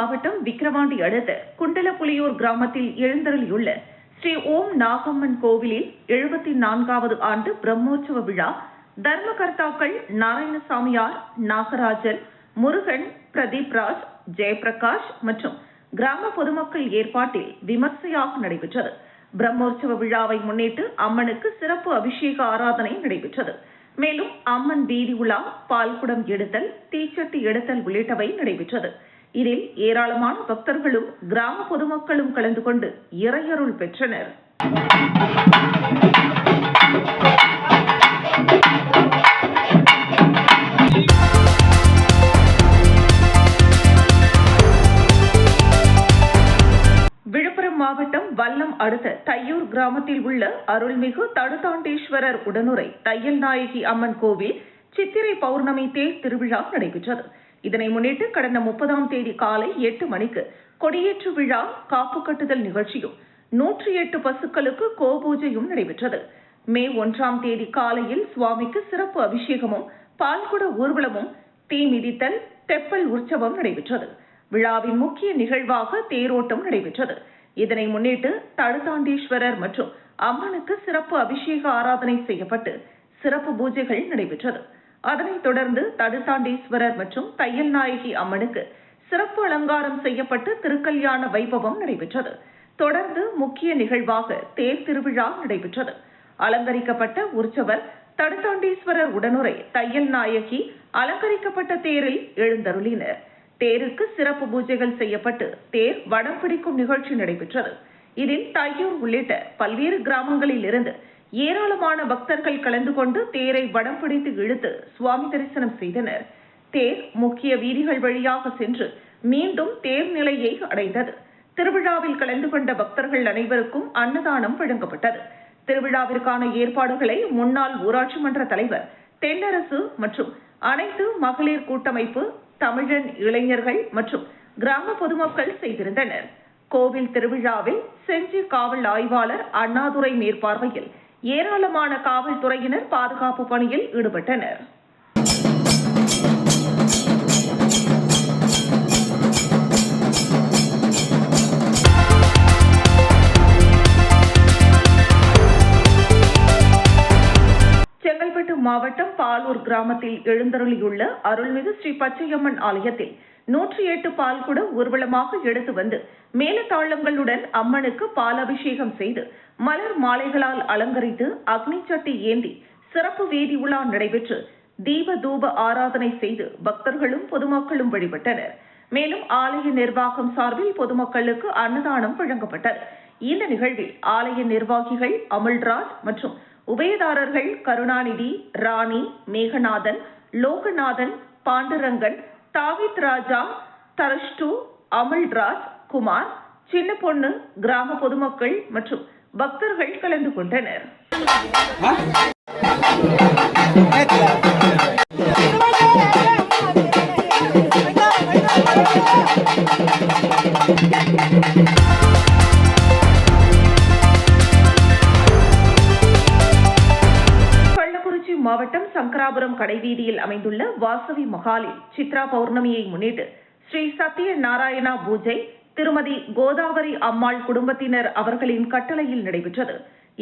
மாவட்டம் விக்கிரவாண்டி அடுத்த குண்டலப்புலியூர் கிராமத்தில் எழுந்தருளியுள்ள ஸ்ரீ ஓம் நாகம்மன் கோவிலில் 74வது ஆண்டு பிரம்மோற்சவ விழா தர்மகர்த்தாக்கள் நாராயணசாமியார், நாகராஜன், முருகன், பிரதீப்ராஜ், ஜெயபிரகாஷ் மற்றும் கிராம பொதுமக்கள் ஏற்பாட்டில் விமர்சையாக நடைபெற்றது. பிரம்மோற்சவ விழாவை முன்னிட்டு அம்மனுக்கு சிறப்பு அபிஷேக ஆராதனை நடைபெற்றது. மேலும் அம்மன் வீதி உலா, பால்குடம் எடுத்தல், தீச்சட்டி எடுத்தல் உள்ளிட்டவை நடைபெற்றது. இதில் ஏராளமான பக்தர்களும் கிராம பொதுமக்களும் கலந்து கொண்டு இறையருள் பெற்றனர். விழுப்புரம் மாவட்டம் வல்லம் அடுத்த தையூர் கிராமத்தில் உள்ள அருள்மிகு தடுத்தாண்டீஸ்வரர் உடனுரை தையல் நாயகி அம்மன் கோவில் சித்திரை பௌர்ணமி தேர் திருவிழா நடைபெற்றது. இதனை முன்னிட்டு கடந்த 30ஆம் தேதி காலை 8 மணிக்கு கொடியேற்று விழா, காப்பு கட்டுதல் நிகழ்ச்சியும் 108 பசுக்களுக்கு கோபூஜையும் நடைபெற்றது. மே 1ஆம் தேதி காலையில் சுவாமிக்கு சிறப்பு அபிஷேகமும், பால்குட ஊர்வலமும், தீ மிதித்தல், தெப்பல் உற்சவம் நடைபெற்றது. விழாவின் முக்கிய நிகழ்வாக தேரோட்டம் நடைபெற்றது. இதனை முன்னிட்டு தடுத்தாண்டீஸ்வரர் மற்றும் அம்மனுக்கு சிறப்பு அபிஷேக ஆராதனை செய்யப்பட்டு சிறப்பு பூஜைகள் நடைபெற்றது. அதனைத் தொடர்ந்து தடுத்தாண்டீஸ்வரர் மற்றும் தையல் நாயகி அம்மனுக்கு சிறப்பு அலங்காரம் செய்யப்பட்டு திருக்கல்யாண வைபவம் நடைபெற்றது. தொடர்ந்து முக்கிய நிகழ்வாக தேர் திருவிழா நடைபெற்றது. அலங்கரிக்கப்பட்ட உற்சவர் தடுத்தாண்டீஸ்வரர் உடனுரை தையல் நாயகி அலங்கரிக்கப்பட்ட தேரில் எழுந்தருளினர். தேருக்கு சிறப்பு பூஜைகள் செய்யப்பட்டு தேர் வடம் பிடிக்கும் நிகழ்ச்சி நடைபெற்றது. இதில் தையூர் உள்ளிட்ட பல்வேறு கிராமங்களில் இருந்து ஏராளமான பக்தர்கள் கலந்து கொண்டு தேரை வடம் பிடித்து இழுத்து சுவாமி தரிசனம் செய்தனர். தேர் முக்கிய வீதிகள் வழியாக சென்று மீண்டும் தேர் நிலையை அடைந்தது. திருவிழாவில் கலந்து கொண்ட பக்தர்கள் அனைவருக்கும் அன்னதானம் வழங்கப்பட்டது. திருவிழாவிற்கான ஏற்பாடுகளை முன்னாள் ஊராட்சி மன்ற தலைவர் தென்னரசு மற்றும் அனைத்து மகளிர் கூட்டமைப்பு, தமிழன் இளைஞர்கள் மற்றும் கிராம பொதுமக்கள் செய்திருந்தனர். கோவில் திருவிழாவில் செஞ்சி காவல் ஆய்வாளர் அண்ணாதுரை மேற்பார்வையில் ஏராளமான காவல்துறையினர் பாதுகாப்பு பணியில் ஈடுபட்டனர். செங்கல்பட்டு மாவட்டம் பாலூர் கிராமத்தில் எழுந்தருளியுள்ள அருள்மிகு ஸ்ரீ பச்சையம்மன் ஆலயத்தில் 108 பால்குட ஊர்வலமாக எடுத்து வந்து மேலதாளங்களுடன் அம்மனுக்கு பாலாபிஷேகம் செய்து மலர் மாலைகளால் அலங்கரித்து அக்னி சட்டி ஏந்தி சிறப்பு வீதி உலா நடைபெற்று தீப தூப ஆராதனை செய்து பக்தர்களும் பொதுமக்களும் வழிபட்டனர். மேலும் ஆலய நிர்வாகம் சார்பில் பொதுமக்களுக்கு அன்னதானம் வழங்கப்பட்டது. இந்த நிகழ்வில் ஆலய நிர்வாகிகள் அமல்ராஜ் மற்றும் உபயதாரர்கள் கருணாநிதி, ராணி, மேகநாதன், லோகநாதன், பாண்டுரங்கன், தாவித் ராஜா, தரஷ்டு, அமல்ராஜ், குமார், சின்ன பொண்ணு, கிராம பொதுமக்கள் மற்றும் பக்தர்கள் கலந்து கொண்டனர். கள்ளக்குறிச்சி மாவட்டம் சங்கராபுரம் கடைவீதியில் அமைந்துள்ள வாசவி மகாலில் சித்ரா பௌர்ணமியை முன்னிட்டு ஸ்ரீ சத்திய நாராயணா பூஜை திருமதி கோதாவரி அம்மாள் குடும்பத்தினர் அவர்களின் கட்டளையில் நடைபெற்றது.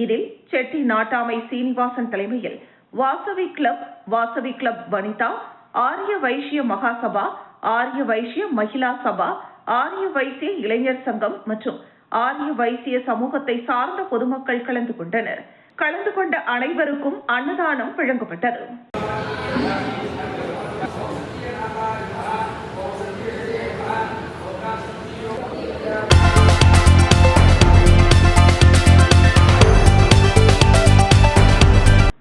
இதில் செட்டி நாட்டாமை சீனிவாசன் தலைமையில் வாசவி கிளப் வனிதா, ஆரிய வைசிய மகாசபா, ஆரிய வைசிய மகிழா சபா, ஆரிய வைசிய இளைஞர் சங்கம் மற்றும் ஆரிய வைசிய சமூகத்தை சார்ந்த பொதுமக்கள் கலந்து கொண்டனர். கலந்து கொண்ட அனைவருக்கும் அன்னதானம் வழங்கப்பட்டது.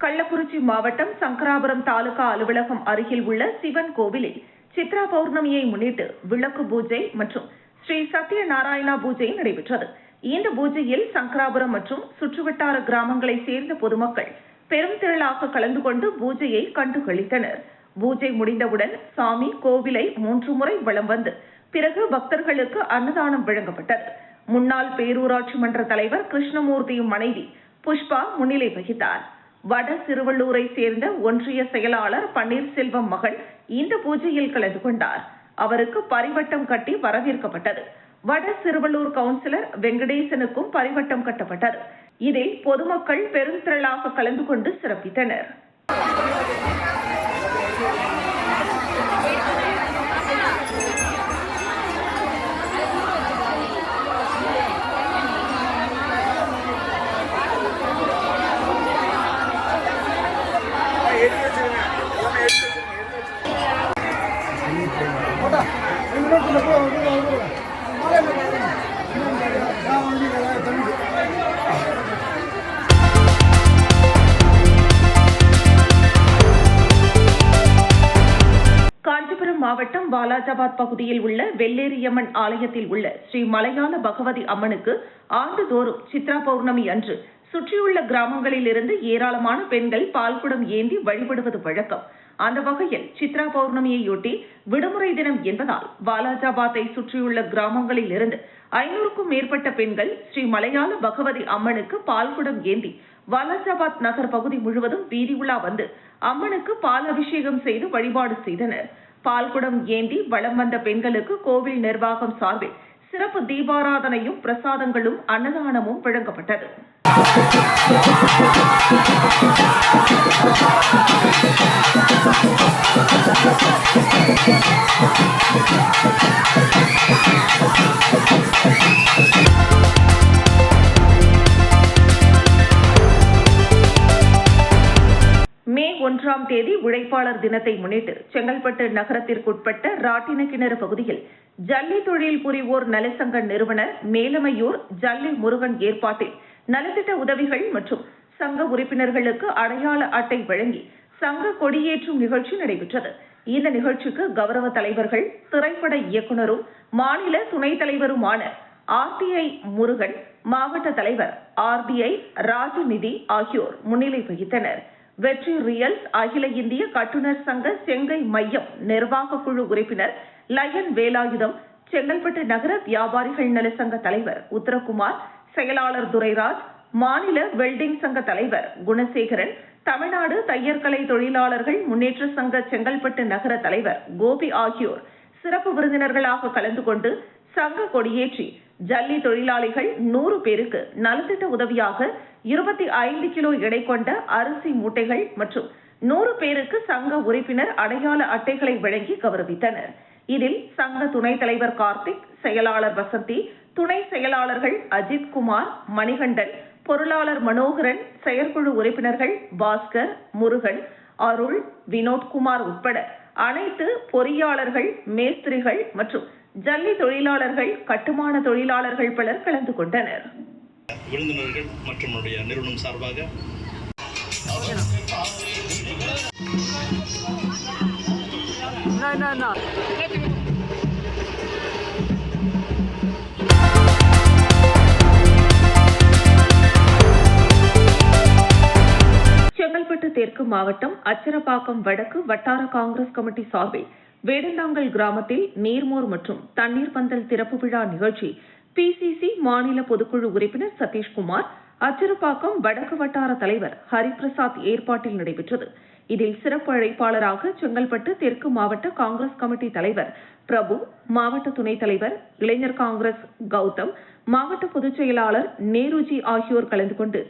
கள்ளக்குறிச்சி மாவட்டம் சங்கராபுரம் தாலுகா அலுவலகம் அருகில் உள்ள சிவன் கோவிலில் சித்ரா பௌர்ணமியை முன்னிட்டு விளக்கு பூஜை மற்றும் ஸ்ரீ சத்திய நாராயணா பூஜை நடைபெற்றது. இந்த பூஜையில் சங்கராபுரம் மற்றும் சுற்றுவட்டார கிராமங்களை சேர்ந்த பொதுமக்கள் பெரும் திரளாக கலந்து கொண்டு பூஜையை கண்டுகளித்தனர். பூஜை முடிந்தவுடன் சாமி கோவிலை 3 முறை வலம் வந்து பிறகு பக்தர்களுக்கு அன்னதானம் வழங்கப்பட்டது. முன்னாள் பேரூராட்சி மன்ற தலைவர் கிருஷ்ணமூர்த்தியும் மனைவி புஷ்பா முன்னிலை வகித்தார். வட சிறுவள்ளூரை சேர்ந்த ஒன்றிய செயலாளர் பன்னீர்செல்வம் மகள் இந்த பூஜையில் கலந்து கொண்டார். அவருக்கு பரிவட்டம் கட்டி வரவேற்கப்பட்டது. வட சிறுவள்ளூர் கவுன்சிலர் வெங்கடேசனுக்கும் பரிவட்டம் கட்டப்பட்டது. இதில் பொதுமக்கள் பெருந்திரளாக கலந்து கொண்டு சிறப்பித்தனர். காஞ்சிபுரம் மாவட்டம் வாலாஜாபாத் பகுதியில் உள்ள வெள்ளேரியம்மன் ஆலயத்தில் உள்ள ஸ்ரீ மலையாள பகவதி அம்மனுக்கு ஆண்டுதோறும் சித்ரா பௌர்ணமி அன்று சுற்றியுள்ள கிராமங்களில் இருந்து ஏராளமான பெண்கள் பால்குடம் ஏந்தி வழிபடுவது வழக்கம். அந்த வகையில் சித்ரா பௌர்ணமியையொட்டி விடுமுறை தினம் என்பதால் வாலாஜாபாத்தை சுற்றியுள்ள கிராமங்களில் இருந்து 500க்கும் மேற்பட்ட பெண்கள் ஸ்ரீ மலையாள பகவதி அம்மனுக்கு பால்குடம் ஏந்தி வாலாஜாபாத் நகர் பகுதி முழுவதும் வீதி உலா வந்து அம்மனுக்கு பால் அபிஷேகம் செய்து வழிபாடு செய்தனர். பால்குடம் ஏந்தி வலம் வந்த பெண்களுக்கு கோவில் நிர்வாகம் சார்பில் சிறப்பு தீபாராதனையும் பிரசாதங்களும் அன்னதானமும் வழங்கப்பட்டது. மே 1ஆம் தேதி உழைப்பாளர் தினத்தை முன்னிட்டு செங்கல்பட்டு நகரத்திற்குட்பட்ட ராட்டினக்கிணறு பகுதியில் ஜல்லி தொழில் புரிவோர் நலசங்க நிறுவனர் மேலமையூர் ஜல்லி முருகன் ஏற்பாட்டில் நலத்திட்ட உதவிகள் மற்றும் சங்க உறுப்பினர்களுக்கு அடையாள அட்டை வழங்கி சங்க கொடியேற்றும் நிகழ்ச்சி நடைபெற்றது. இந்த நிகழ்ச்சிக்கு கௌரவ தலைவர்கள், திரைப்பட இயக்குநரும் மாநில துணைத் தலைவருமான RTI முருகன், மாவட்ட தலைவர் RBI ராஜநிதி ஆகியோர் முன்னிலை வகித்தனர். வெற்றி ரியல்ஸ் அகில இந்திய கட்டுனர் சங்க செங்கை மையம் நிர்வாக குழு உறுப்பினர் லயன் வேலாயுதம், செங்கல்பட்டு நகர வியாபாரிகள் நல சங்க தலைவர் உத்தரகுமார், செயலாளர் துரைராஜ், மாநில வெல்டிங் சங்க தலைவர் குணசேகரன், தமிழ்நாடு தையற்கலை தொழிலாளர்கள் முன்னேற்ற சங்க செங்கல்பட்டு நகர தலைவர் கோபி ஆகியோர் சிறப்பு விருந்தினர்களாக கலந்து கொண்டு சங்க கொடியேற்றி ஜல்லி தொழிலாளிகள் 100 பேருக்கு நலத்திட்ட உதவியாக 25 கிலோ எடை கொண்ட அரிசி மூட்டைகள் மற்றும் 100 பேருக்கு சங்க உறுப்பினர் அடையாள அட்டைகளை வழங்கி கௌரவித்தனர். இதில் சங்க துணைத் தலைவர் கார்த்திக், செயலாளர் வசந்தி, துணை செயலாளர்கள் அஜித் குமார், மணிகண்டன், பொருளாளர் மனோகரன், செயற்குழு உறுப்பினர்கள் பாஸ்கர், முருகன், அருள், வினோத்குமார் உட்பட அனைத்து பொறியாளர்கள், மேஸ்திரிகள் மற்றும் ஜல்லி தொழிலாளர்கள், கட்டுமான தொழிலாளர்கள் பலர் கலந்து கொண்டனர். விருந்தினர்கள் மற்றும் நிறுவனம் சார்பாக செங்கல்பட்டு தெற்கு மாவட்டம் அச்சரப்பாக்கம் வடக்கு வட்டார காங்கிரஸ் கமிட்டி சார்பில் வேடந்தாங்கல் கிராமத்தில் நீர்மோர் மற்றும் தண்ணீர் பந்தல் திறப்பு விழா நிகழ்ச்சி PCC மாநில பொதுக்குழு உறுப்பினர் சதீஷ்குமார், அச்சரப்பாக்கம் வடக்கு வட்டார தலைவர் ஹரிபிரசாத் ஏற்பாட்டில் நடைபெற்றது. இதில் சிறப்பு அழைப்பாளராக செங்கல்பட்டு தெற்கு மாவட்ட காங்கிரஸ் கமிட்டி தலைவர் பிரபு, மாவட்ட துணைத் தலைவர் இளைஞர் காங்கிரஸ் கௌதம், மாவட்ட பொதுச் செயலாளர் நேருஜி ஆகியோர் கலந்து கொண்டு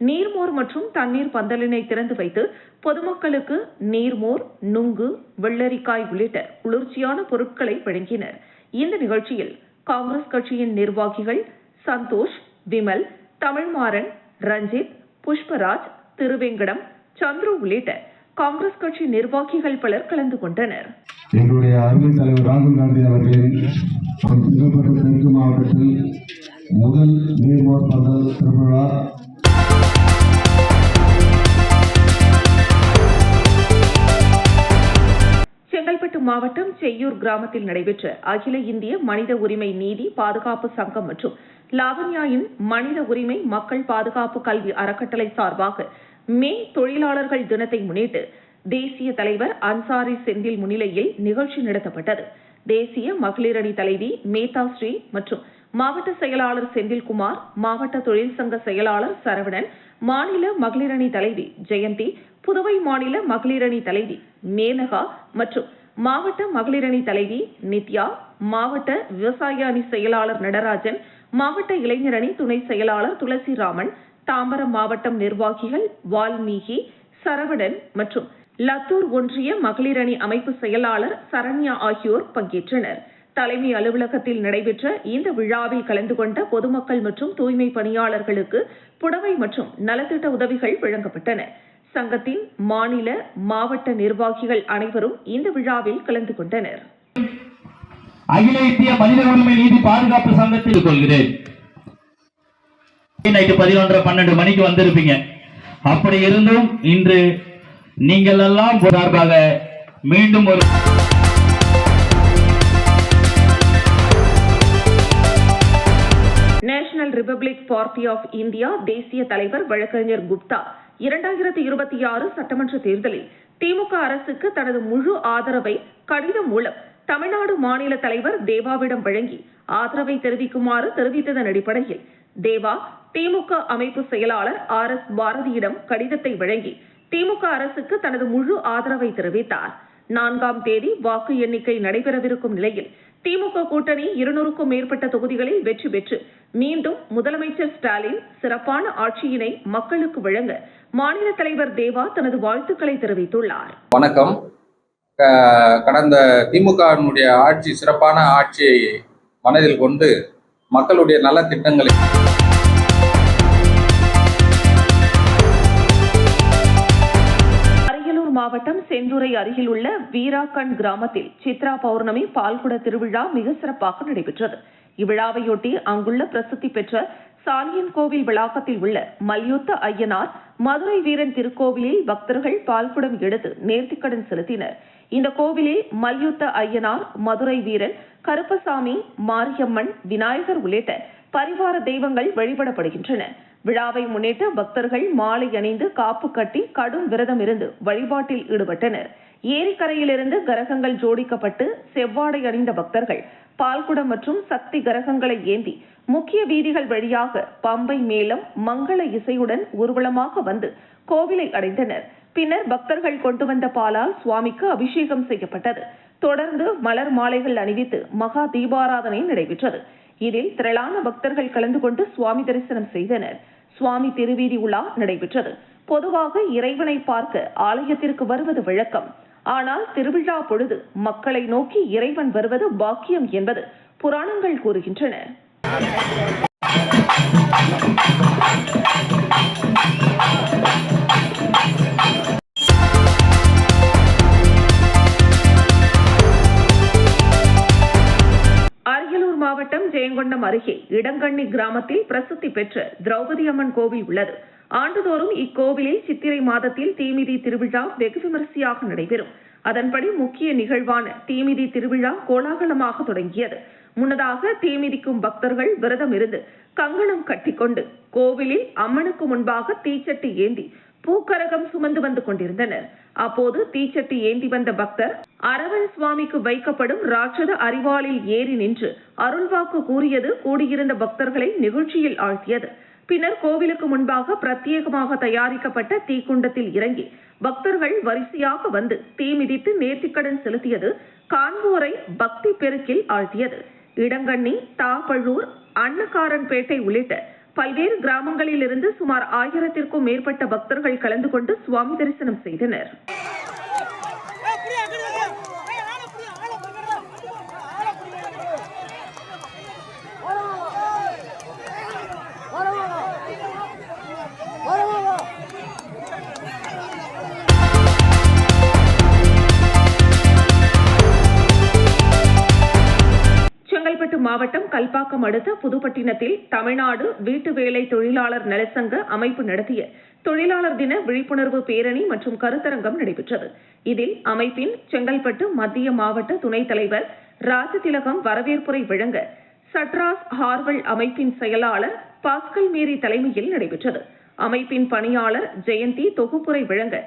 நீர்மோர் மற்றும் தண்ணீர் பந்தலினை திறந்து வைத்து பொதுமக்களுக்கு நீர்மோர், நுங்கு, வெள்ளரிக்காய் உள்ளிட்ட குளிர்ச்சியான பொருட்களை வழங்கினர். இந்த நிகழ்ச்சியில் காங்கிரஸ் கட்சியின் நிர்வாகிகள் சந்தோஷ், விமல், தமிழ்மாறன், ரஞ்சித், புஷ்பராஜ், திருவேங்கடம், சந்துரு உள்ளிட்ட காங்கிரஸ் கட்சி நிர்வாகிகள் பலர் கலந்து கொண்டனர். எங்களுடைய அருமை தலைவர் ராகுல் காந்தி அவர்களின் செங்கல்பட்டு தெற்கு மாவட்டத்தில் முதல் நீர்மோர் பந்தல் திருவிழா செங்கல்பட்டு மாவட்டம் செய்யூர் கிராமத்தில் நடைபெற்ற அகில இந்திய மனித உரிமை நீதி பாதுகாப்பு சங்கம் மற்றும் லாவண்யாவின் மனித உரிமை மக்கள் பாதுகாப்பு கல்வி அறக்கட்டளை சார்பாக மே தொழிலாளர்கள் தினத்தை முன்னிட்டு தேசிய தலைவர் அன்சாரி செந்தில் முன்னிலையில் நிகழ்ச்சி நடத்தப்பட்டது. தேசிய மகளிர் அணி தலைவி மேதா ஸ்ரீ மற்றும் மாவட்ட செயலாளர் செந்தில்குமார், மாவட்ட தொழிற்சங்க செயலாளர் சரவணன், மாநில மகளிர் அணி தலைவி ஜெயந்தி, புதுவை மாநில மகளிர் அணி தலைவி மேனகா மற்றும் மாவட்ட மகளிரணி தலைவி நித்யா, மாவட்ட விவசாய அணி செயலாளர் நடராஜன், மாவட்ட இளைஞரணி துணை செயலாளர் துளசிராமன், தாம்பரம் மாவட்டம் நிர்வாகிகள் வால்மீகி, சரவணன் மற்றும் லத்தூர் ஒன்றிய மகளிரணி அமைப்பு செயலாளர் சரண்யா ஆகியோர் பங்கேற்றனர். தலைமை அலுவலகத்தில் நடைபெற்ற இந்த விழாவில் கலந்து கொண்ட பொதுமக்கள் மற்றும் தூய்மை பணியாளர்களுக்கு புடவை மற்றும் நலத்திட்ட உதவிகள் வழங்கப்பட்டன. சங்கத்தின் மாநில, மாவட்ட நிர்வாகிகள் அனைவரும் இந்த விழாவில் கலந்து கொண்டனர். அகில இந்திய மனித உரிமை நீதி பாதுகாப்பு சங்கத்தில் கொள்கிறேன். நைட்டு 11:12 மணிக்கு வந்திருப்பீங்க. அப்படி இருந்தும் இன்று நீங்கள் எல்லாம் சார்பாக மீண்டும் ஒரு national republic party of India தேசிய தலைவர் வழக்கறிஞர் குப்தா 2026 சட்டமன்ற தேர்தலில் திமுக அரசுக்கு தனது முழு ஆதரவை கடிதம் மூலம் தமிழ்நாடு மாநில தலைவர் தேவாவிடம் வழங்கி ஆதரவை தெரிவிக்குமாறு தெரிவித்ததன் அடிப்படையில் தேவா திமுக அமைப்பு செயலாளர் RS பாரதியிடம் கடிதத்தை வழங்கி திமுக அரசுக்கு தனது முழு ஆதரவை தெரிவித்தார். 4ஆம் தேதி வாக்கு எண்ணிக்கை நடைபெறவிருக்கும் நிலையில் திமுக கூட்டணி 200க்கும் மேற்பட்ட தொகுதிகளில் வெற்றி பெற்று மீண்டும் முதலமைச்சர் ஸ்டாலின் சிறப்பான ஆட்சியினை மக்களுக்கு வழங்க மாநில தலைவர் தேவா தனது வாழ்த்துக்களை தெரிவித்துள்ளார். வணக்கம். கடந்த திமுகவினுடைய ஆட்சி சிறப்பான ஆட்சியை மனதில் கொண்டு மக்களுடைய நல திட்டங்களை மாவட்டம் செந்துறை அருகில் உள்ள வீராக்கண் கிராமத்தில் சித்ரா பௌர்ணமி பால்குட திருவிழா மிக சிறப்பாக நடைபெற்றது. இவ்விழாவையொட்டி அங்குள்ள பிரசித்தி பெற்ற சாலியன் கோவில் வளாகத்தில் உள்ள மல்யுத்த ஐயனார் மதுரை வீரன் திருக்கோவிலில் பக்தர்கள் பால்குடம் எடுத்து நேர்த்திக்கடன் செலுத்தினர். இந்த கோவிலில் மல்யுத்த ஐயனார், மதுரை வீரன், கருப்பசாமி, மாரியம்மன், விநாயகர் உள்ளிட்ட பரிவார தெய்வங்கள் வழிபடப்படுகின்றன. விழாவை முன்னிட்டு பக்தர்கள் மாலை அணிந்து காப்பு கட்டி கடும் விரதம் இருந்து வழிபாட்டில் ஈடுபட்டனர். ஏரிக்கரையிலிருந்து கரகங்கள் ஜோடிக்கப்பட்டு செவ்வாடை அணிந்த பக்தர்கள் பால்குடம் மற்றும் சக்தி கரகங்களை ஏந்தி முக்கிய வீதிகள் வழியாக பம்பை மேளம், மங்கள இசையுடன் ஊர்வலமாக வந்து கோவிலை அடைந்தனர். பின்னர் பக்தர்கள் கொண்டு வந்த பாலால் சுவாமிக்கு அபிஷேகம் செய்யப்பட்டது. தொடர்ந்து மலர் மாலைகள் அணிவித்து மகா தீபாராதனை நடைபெற்றது. இதில் திரளான பக்தர்கள் கலந்து கொண்டு சுவாமி தரிசனம் செய்தனர். சுவாமி திருவீதி உலா நடைபெற்றது. பொதுவாக இறைவனை பார்க்க ஆலயத்திற்கு வருவது வழக்கம். ஆனால் திருவிழா பொழுது மக்களை நோக்கி இறைவன் வருவது பாக்கியம் என்பது புராணங்கள் கூறுகின்றன. அரியலூர் மாவட்டம் ஜெயங்கொண்டம் அருகே இடங்கண்ணி கிராமத்தில் பிரசித்தி பெற்ற திரௌபதி அம்மன் கோவில் உள்ளது. ஆண்டுதோறும் இக்கோவிலில் சித்திரை மாதத்தில் தீமிதி திருவிழா வெகு விமரிசையாக நடைபெறும். அதன்படி முக்கிய நிகழ்வான தீமிதி திருவிழா கோலாகலமாக தொடங்கியது. முன்னதாக தீமிதிக்கும் பக்தர்கள் விரதம் இருந்து கங்கணம் கட்டிக்கொண்டு கோவிலில் அம்மனுக்கு முன்பாக தீச்சட்டி ஏந்தி பூக்கரகம் சுமந்து வந்து கொண்டிருந்தனர். அப்போது தீச்சட்டி ஏந்தி வந்த பக்தர் அரவன் சுவாமிக்கு வைக்கப்படும் ராட்சத அரிவாளில் ஏறி நின்று அருள்வாக்கு கூறியது கூடியிருந்த பக்தர்களை நிகழ்ச்சியில் ஆழ்த்தியது. பின்னர் கோவிலுக்கு முன்பாக பிரத்யேகமாக தயாரிக்கப்பட்ட தீக்குண்டத்தில் இறங்கி பக்தர்கள் வரிசையாக வந்து தீ மிதித்து நேர்த்திக்கடன் செலுத்தியது காண்போரை பக்தி பெருக்கில் ஆழ்த்தியது. இடங்கண்ணி, தாப்பழூர், அன்னக்காரன்பேட்டை உள்ளிட்ட பல்வேறு கிராமங்களில் இருந்து சுமார் 1000த்திற்கும் மேற்பட்ட பக்தர்கள் கலந்து கொண்டு சுவாமி தரிசனம் செய்தனர். செங்கல்பட்டு மாவட்டம் கல்பாக்கம் அடுத்த புதுப்பட்டினத்தில் தமிழ்நாடு வீட்டு வேலை தொழிலாளர் நலச்சங்க அமைப்பு நடத்திய தொழிலாளர் தின விழிப்புணர்வு பேரணி மற்றும் கருத்தரங்கம் நடைபெற்றது. இதில் அமைப்பின் செங்கல்பட்டு மத்திய மாவட்ட துணைத் தலைவர் ராஜதிலகம் வரவேற்புரை வழங்க சட்ராஸ் ஹார்வல் அமைப்பின் செயலாளர் பாஸ்கல் மேரி தலைமையில் நடைபெற்றது. அமைப்பின் பணியாளர் ஜெயந்தி தொகுப்புரை வழங்க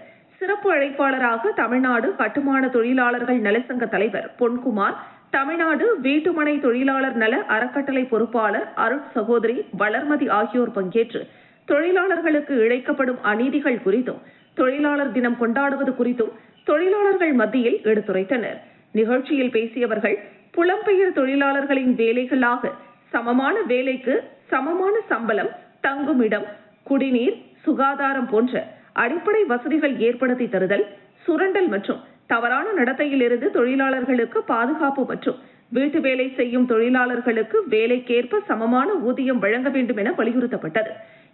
சிறப்பு அழைப்பாளராக தமிழ்நாடு கட்டுமான தொழிலாளர்கள் நலச்சங்க தலைவர் பொன்குமார், தமிழ்நாடு வீட்டுமனை தொழிலாளர் நல அறக்கட்டளை பொறுப்பாளர் அருட் சகோதரி வளர்மதி ஆகியோர் பங்கேற்று தொழிலாளர்களுக்கு இழைக்கப்படும் அநீதிகள் குறித்தும் தொழிலாளர் தினம் கொண்டாடுவது குறித்தும் தொழிலாளர்கள் மத்தியில் எடுத்துரைத்தனர். நிகழ்ச்சியில் பேசியவர்கள் புலம்பெயர் தொழிலாளர்களின் வேலைகளாக சமமான வேலைக்கு சமமான சம்பளம், தங்குமிடம், குடிநீர், சுகாதாரம் போன்ற அடிப்படை வசதிகள் ஏற்படுத்தி தருதல், சுரண்டல் மற்றும் தவறான நடத்தையிலிருந்து தொழிலாளர்களுக்கு பாதுகாப்பு மற்றும் வீட்டு வேலை செய்யும் தொழிலாளர்களுக்கு வேலைக்கேற்ப சமமான ஊதியம் வழங்க வேண்டும் என வலியுறுத்தப்பட்டது.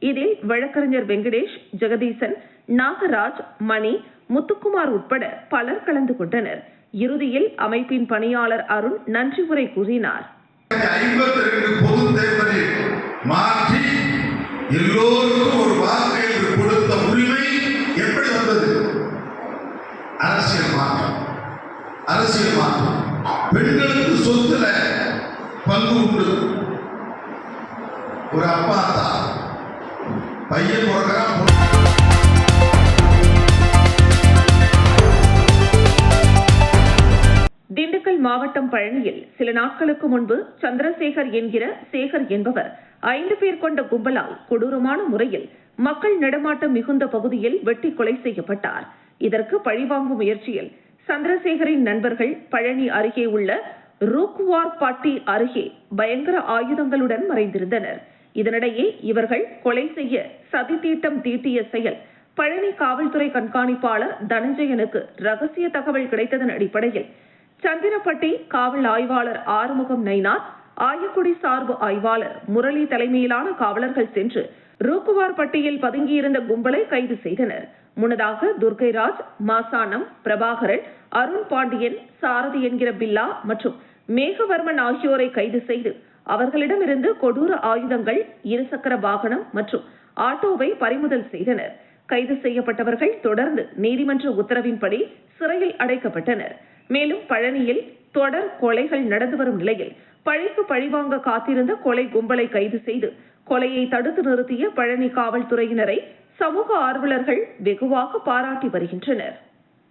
இதில் வழக்கறிஞர் வெங்கடேஷ், ஜெகதீசன், நாகராஜ், மணி, முத்துக்குமார் உட்பட பலர் கலந்து கொண்டனர். இறுதியில் அமைப்பின் பணியாளர் அருண் நன்றி உரை கூறினார். 52 பொது தேர்தலில் மாற்றி எல்லோருக்கும் ஒரு வாக்கு என்று கொடுத்த உரிமை எப்படி வந்தது? அரசியல் மாற்றம். பெண்களுக்கு சொத்துல பங்கு உண்டு. ஒரு அப்பா தான் பையன் பிறகுறான். திண்டுக்கல் மாவட்டம் பழனியில் சில நாட்களுக்கு முன்பு சந்திரசேகர் என்கிற சேகர் என்பவர் 5 பேர் கொண்ட கும்பலால் கொடூரமான முறையில் மக்கள் நடமாட்டம் மிகுந்த பகுதியில் வெட்டி கொலை செய்யப்பட்டார். இதற்கு பழிவாங்கும் முயற்சியில் சந்திரசேகரின் நண்பர்கள் பழனி அருகே உள்ள ரூக்குவார்பட்டி அருகே பயங்கர ஆயுதங்களுடன் மறைந்திருந்தனர். இதனிடையே இவர்கள் கொலை செய்ய சதி தீட்டம் தீட்டிய செயல் பழனி காவல்துறை கண்காணிப்பாளர் தனஞ்சயனுக்கு ரகசிய தகவல் கிடைத்ததன் அடிப்படையில் சந்திரப்பட்டி காவல் ஆய்வாளர் ஆறுமுகம் நைனார், ஆயக்குடி சார்பு ஆய்வாளர் முரளி தலைமையிலான காவலர்கள் சென்று ரூக்குவார்பட்டியில் பதுங்கியிருந்த கும்பலை கைது செய்தனர். முன்னதாக துர்கைராஜ், மாசானம், பிரபாகரன், அருண் பாண்டியன், சாரதி என்கிற பில்லா மற்றும் மேகவர்மன் ஆகியோரை கைது செய்து அவர்களிடமிருந்து கொடூர ஆயுதங்கள், இருசக்கர வாகனம் மற்றும் ஆட்டோவை பறிமுதல் செய்தனர். கைது செய்யப்பட்டவர்கள் தொடர்ந்து நீதிமன்ற உத்தரவின்படி சிறையில் அடைக்கப்பட்டனர். மேலும் பழனியில் தொடர் கொலைகள் நடந்து வரும் நிலையில் பழிக்கு பழிவாங்க காத்திருந்த கொலை கும்பலை கைது செய்து கொலையை தடுத்து நிறுத்திய பழனி காவல்துறையினரை சமூக ஆர்வலர்கள் வெகுவாக பாராட்டி வருகின்றனர்.